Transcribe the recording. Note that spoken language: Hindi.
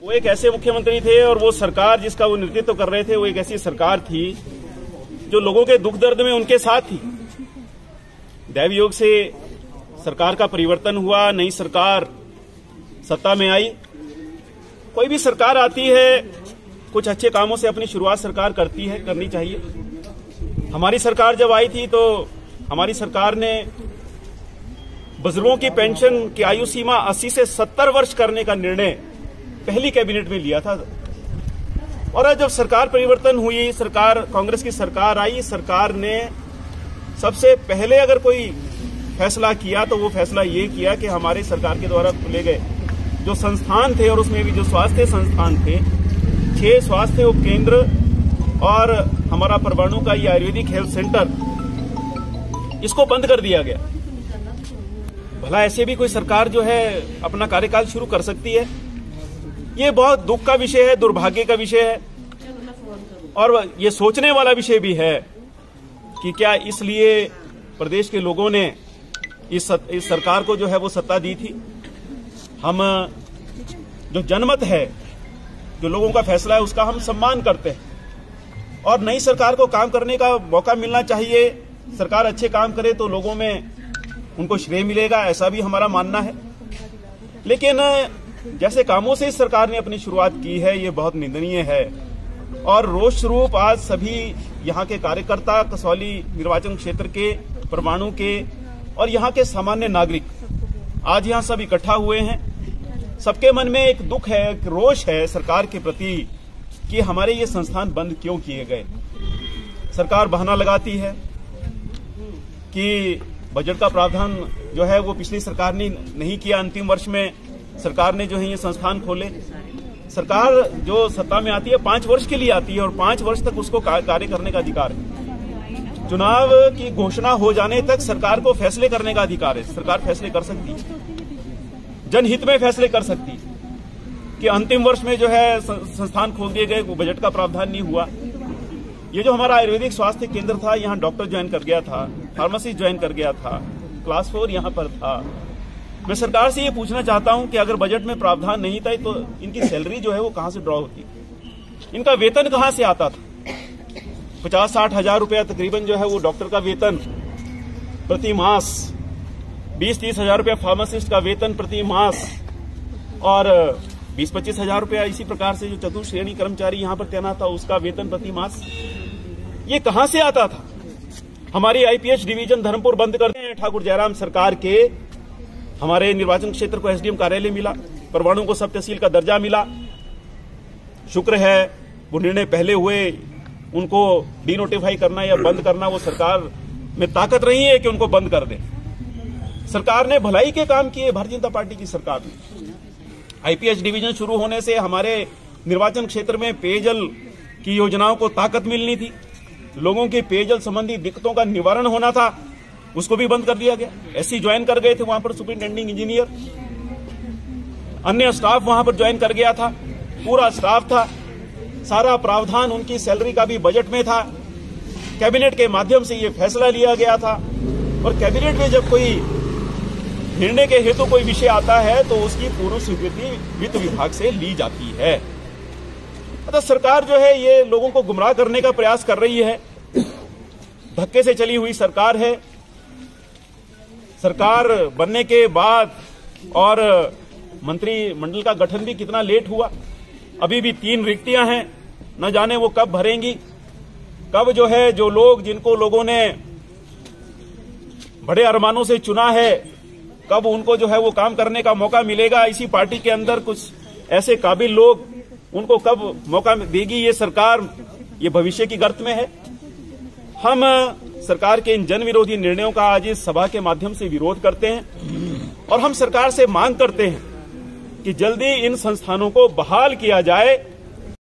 वो एक ऐसे मुख्यमंत्री थे और वो सरकार जिसका वो नेतृत्व कर रहे थे वो एक ऐसी सरकार थी जो लोगों के दुख दर्द में उनके साथ थी। दैवयोग से सरकार का परिवर्तन हुआ, नई सरकार सत्ता में आई। कोई भी सरकार आती है कुछ अच्छे कामों से अपनी शुरुआत सरकार करती है, करनी चाहिए। हमारी सरकार जब आई थी तो हमारी सरकार ने बुजुर्गों की पेंशन की आयु सीमा 80 से 70 वर्ष करने का निर्णय पहली कैबिनेट में लिया था। और जब सरकार परिवर्तन हुई, सरकार कांग्रेस की सरकार आई, सरकार ने सबसे पहले अगर कोई फैसला किया तो वो फैसला ये किया कि हमारे सरकार के द्वारा खोले गए जो संस्थान थे और उसमें भी जो स्वास्थ्य संस्थान थे, 6 स्वास्थ्य उपकेंद्र और हमारा परमाणु का ये आयुर्वेदिक हेल्थ सेंटर, इसको बंद कर दिया गया। भला ऐसे भी कोई सरकार जो है अपना कार्यकाल शुरू कर सकती है? ये बहुत दुख का विषय है, दुर्भाग्य का विषय है और ये सोचने वाला विषय भी है कि क्या इसलिए प्रदेश के लोगों ने इस सरकार को जो है वो सत्ता दी थी। हम जो जनमत है, जो लोगों का फैसला है, उसका हम सम्मान करते हैं और नई सरकार को काम करने का मौका मिलना चाहिए। सरकार अच्छे काम करे तो लोगों में उनको श्रेय मिलेगा, ऐसा भी हमारा मानना है। लेकिन जैसे कामों से इस सरकार ने अपनी शुरुआत की है ये बहुत निंदनीय है और रोष स्वरूप आज सभी यहाँ के कार्यकर्ता, कसौली निर्वाचन क्षेत्र के, परमाणु के और यहाँ के सामान्य नागरिक आज यहाँ सब इकट्ठा हुए हैं। सबके मन में एक दुख है, एक रोष है सरकार के प्रति कि हमारे ये संस्थान बंद क्यों किए गए। सरकार बहाना लगाती है कि बजट का प्रावधान जो है वो पिछली सरकार ने नहीं किया, अंतिम वर्ष में सरकार ने जो है ये संस्थान खोले। सरकार जो सत्ता में आती है 5 वर्ष के लिए आती है और 5 वर्ष तक उसको कार्य करने का अधिकार है। चुनाव की घोषणा हो जाने तक सरकार को फैसले करने का अधिकार है। सरकार फैसले कर सकती है, जनहित में फैसले कर सकती है कि अंतिम वर्ष में जो है संस्थान खोल दिए गए, वो बजट का प्रावधान नहीं हुआ। ये जो हमारा आयुर्वेदिक स्वास्थ्य केंद्र था, यहाँ डॉक्टर ज्वाइन कर गया था, फार्मासिस्ट ज्वाइन कर गया था, क्लास 4 यहाँ पर था। मैं सरकार से ये पूछना चाहता हूं कि अगर बजट में प्रावधान नहीं था तो इनकी सैलरी जो है वो कहां से ड्रॉ होती, इनका वेतन कहां से आता था? 50-60 हजार रुपया तकरीबन जो है वो डॉक्टर का वेतन प्रति मास, 20-30 हजार रुपया फार्मासिस्ट का वेतन प्रति मास और 20-25 हजार रुपया इसी प्रकार से जो चतुर्श्रेणी कर्मचारी यहाँ पर तैनात था उसका वेतन प्रति मास, ये कहां से आता था? हमारी आईपीएच डिवीजन धर्मपुर बंद करते हैं। ठाकुर जयराम सरकार के हमारे निर्वाचन क्षेत्र को एसडीएम कार्यालय मिला, परमाणु को सब तहसील का दर्जा मिला। शुक्र है वो निर्णय पहले हुए, उनको डीनोटिफाई करना या बंद करना वो सरकार में ताकत नहीं है कि उनको बंद कर दे। सरकार ने भलाई के काम किए, भारतीय जनता पार्टी की सरकार ने। आईपीएच डिवीजन शुरू होने से हमारे निर्वाचन क्षेत्र में पेयजल की योजनाओं को ताकत मिलनी थी, लोगों के पेयजल संबंधी दिक्कतों का निवारण होना था, उसको भी बंद कर दिया गया। एससी ज्वाइन कर गए थे वहां पर, सुपरिंटेंडिंग इंजीनियर, अन्य स्टाफ वहां पर ज्वाइन कर गया था, पूरा स्टाफ था, सारा प्रावधान उनकी सैलरी का भी बजट में था। कैबिनेट के माध्यम से ये फैसला लिया गया था और कैबिनेट में जब कोई निर्णय के हेतु कोई विषय आता है तो उसकी पूर्व स्वीकृति वित्त विभाग से ली जाती है। अतः सरकार जो है ये लोगों को गुमराह करने का प्रयास कर रही है, धक्के से चली हुई सरकार है। सरकार बनने के बाद और मंत्रिमंडल का गठन भी कितना लेट हुआ, अभी भी 3 रिक्तियां हैं, न जाने वो कब भरेंगी, कब जो है जो लोग जिनको लोगों ने बड़े अरमानों से चुना है कब उनको जो है वो काम करने का मौका मिलेगा। इसी पार्टी के अंदर कुछ ऐसे काबिल लोग, उनको कब मौका देगी ये सरकार, ये भविष्य की गर्त में है। हम सरकार के इन जन विरोधी निर्णयों का आज इस सभा के माध्यम से विरोध करते हैं और हम सरकार से मांग करते हैं कि जल्दी इन संस्थानों को बहाल किया जाए